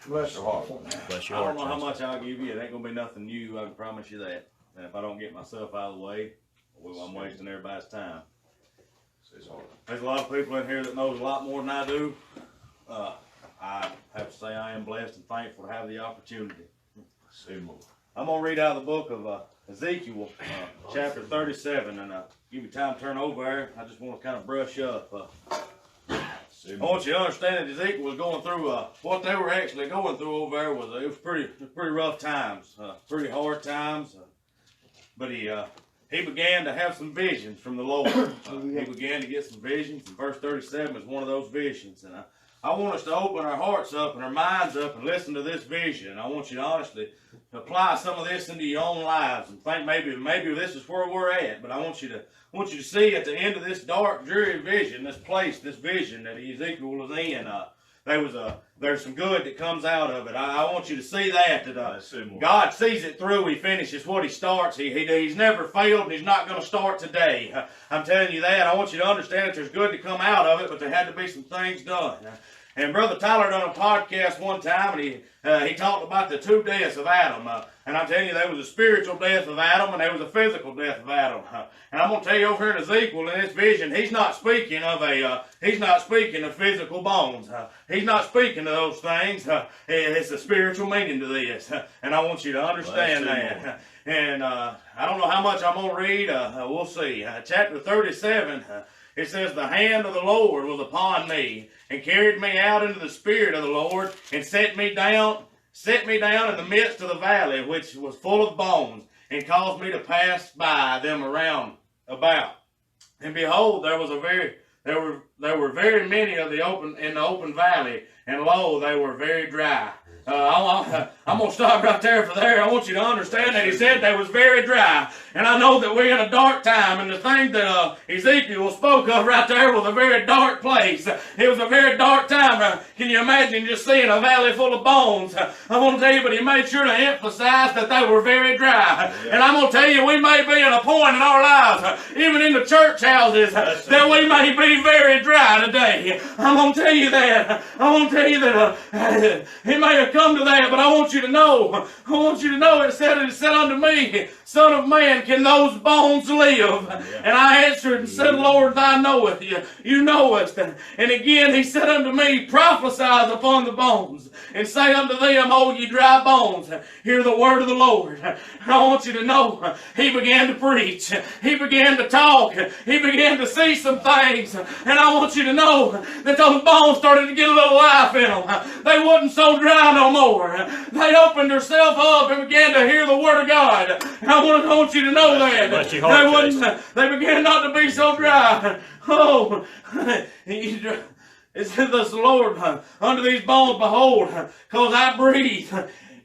Bless your heart. Bless your I heart. don't know how much I'll give you. It ain't gonna be nothing new. I can promise you that. And if I don't get myself out of the way, well, I'm wasting everybody's time. There's a lot of people in here that knows a lot more than I do. I have to say I am blessed and thankful to have the opportunity. I'm gonna read out of the book of Ezekiel, chapter 37, and give you time to turn over there. I just want to kind of brush up. I want you to understand that Ezekiel was going through what they were actually going through over there was pretty rough times, pretty hard times. But he began to have some visions from the Lord. He began to get some visions, and verse 37 is one of those visions. And I want us to open our hearts up and our minds up and listen to this vision. I want you to honestly apply some of this into your own lives and think maybe this is where we're at. But I want you to see at the end of this dark, dreary vision, this vision that Ezekiel was in. There's some good that comes out of it. I want you to see that God sees it through. He finishes what He starts. He's never failed, and He's not going to start today. I'm telling you that. I want you to understand that there's good to come out of it, but there had to be some things done. And Brother Tyler done a podcast one time, and he talked about the two deaths of Adam. And I'm telling you, there was a spiritual death of Adam, and there was a physical death of Adam. And I'm going to tell you over here in Ezekiel, in this vision, he's not speaking of physical bones. He's not speaking of those things. It's a spiritual meaning to this. And I want you to understand that. And I don't know how much I'm going to read. We'll see. Chapter 37, it says, "The hand of the Lord was upon me, and carried me out into the spirit of the Lord, and set me down in the midst of the valley, which was full of bones, and caused me to pass by them around about. And behold, there were very many in the open valley, and lo, they were very dry." I'm going to stop right there for there. I want you to understand that he said they was very dry. And I know that we're in a dark time, and the thing that Ezekiel spoke of right there was a very dark place. It was a very dark time. Can you imagine just seeing a valley full of bones? I want to tell you, but he made sure to emphasize that they were very dry. Yeah. And I'm going to tell you, we may be at a point in our lives, even in the church houses, that we may be very dry today. I'm going to tell you that. I want to tell you that it may have come to that, but I want you to know, it said unto me, "Son of man, can those bones live?" Yeah. And I answered and said, "Lord, thou knowest, you knowest." And again he said unto me, "Prophesy upon the bones, and say unto them, O ye dry bones, hear the word of the Lord." And I want you to know, he began to preach, he began to talk, he began to see some things, and I want you to know that those bones started to get a little life in them. They wasn't so dry no more. They opened themselves up and began to hear the word of God. And I want you to know that they began not to be so dry. Oh, it says thus the Lord unto these bones, behold, because I breathe,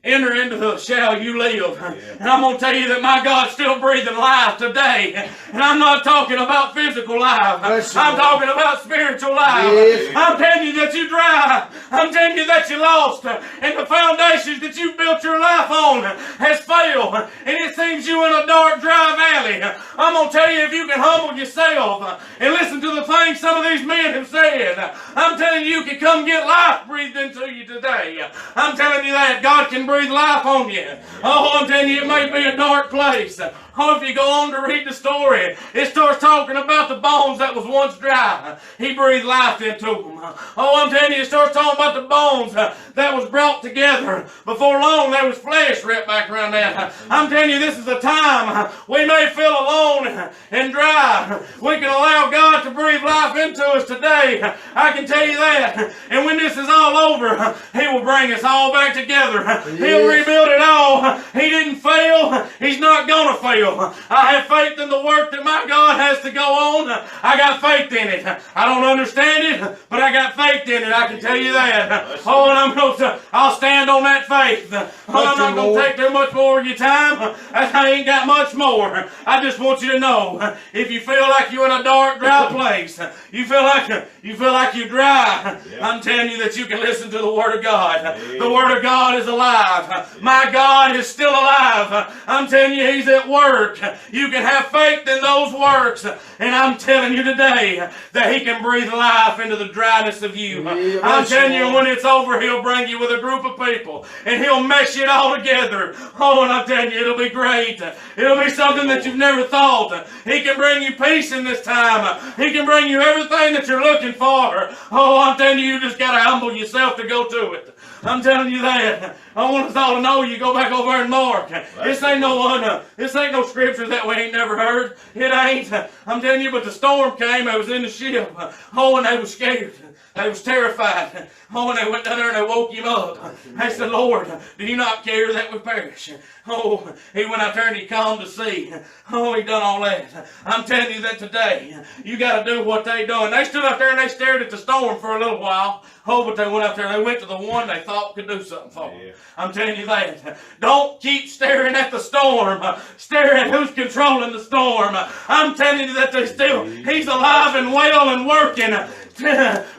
enter into the shall you live. Yeah. And I'm going to tell you that my God's still breathing life today. And I'm not talking about physical life. I'm talking about spiritual life. Yes. I'm telling you that you're dry. I'm telling you that you lost. And the foundations that you built your life on has failed. And it seems you in a dark, dry valley. I'm going to tell you, if you can humble yourself and listen to the things some of these men have said, I'm telling you can come get life breathed into you today. I'm telling you that God can breathe life on you. Oh, I'm telling you, it may be a dark place. Oh, if you go on to read the story, it starts talking about the bones that was once dry. He breathed life into them. Oh, I'm telling you, it starts talking about the bones that was brought together. Before long, there was flesh wrapped back around that. I'm telling you, this is a time we may feel alone and dry. We can allow God to breathe life into us today. I can tell you that. And when this is all over, He will bring us all back together. He'll rebuild it all. He didn't fail. He's not going to fail. will. I have faith in the work that my God has to go on. I got faith in it. I don't understand it, but I got faith in it. I can tell you that. Oh, and I'll stand on that faith. Oh, I'm not going to take too much more of your time. I ain't got much more. I just want you to know, if you feel like you're in a dark, dry place, you feel like you're dry, I'm telling you that you can listen to the Word of God. The Word of God is alive. My God is still alive. I'm telling you, He's at work. You can have faith in those works. And I'm telling you today that He can breathe life into the dryness of you. I'm telling you, when it's over, He'll bring you with a group of people and He'll mesh it all together. Oh, and I'm telling you, it'll be great. It'll be something that you've never thought. He can bring you peace in this time. He can bring you everything that you're looking for. Oh, I'm telling you, you just got to humble yourself to go to it. I'm telling you that. I want us all to know. You go back over and Mark. This ain't no scripture that we ain't never heard. It ain't. I'm telling you, but the storm came. They was in the ship. Oh, and they was scared. They was terrified. Oh, and they went down there and they woke him up. They said, Lord, do you not care that we perish? Oh, he went out there and he calmed the sea. Oh, he done all that. I'm telling you that today, you got to do what they done. They stood out there and they stared at the storm for a little while. Oh, but they went out there and they went to the one they thought could do something for them. I'm telling you that. Don't keep staring at the storm. Stare at who's controlling the storm. I'm telling you that He's alive and well and working.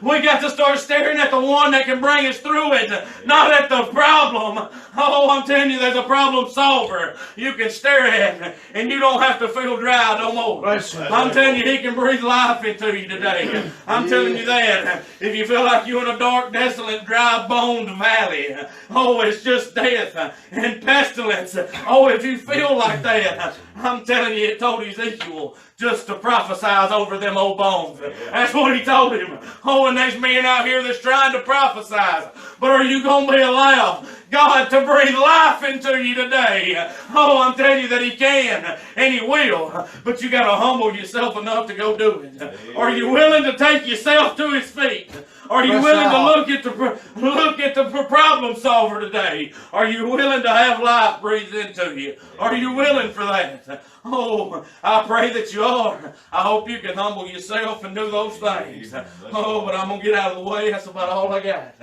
We got to start staring at the one that can bring us through it, not at the problem. Oh, I'm telling you, there's a problem solver you can stare at, and you don't have to feel dry no more. I'm telling you, He can breathe life into you today. I'm telling you that. If you feel like you're in a dark, desolate, dry-boned valley, oh, it's just death and pestilence. Oh, if you feel like that, I'm telling you, it told Ezekiel just to prophesize over them old bones. That's what he told him. Oh, and there's men out here that's trying to prophesize. But are you going to be allowed God to breathe life into you today? Oh, I'm telling you that He can and He will. But you got to humble yourself enough to go do it. Are you willing to take yourself to His feet? Are you willing to look at the problem solver today? Are you willing to have life breathed into you? Are you willing for that? Oh, I pray that you are. I hope you can humble yourself and do those things. Oh, but I'm going to get out of the way. That's about all I got.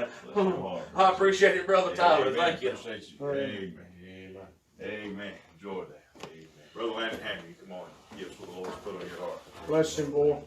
I appreciate it, Brother Tyler. Thank you. Amen. Amen. Enjoy that. Amen. Brother Landon Hamby, come on. Give us what the Lord's put on your heart. Bless him, boy.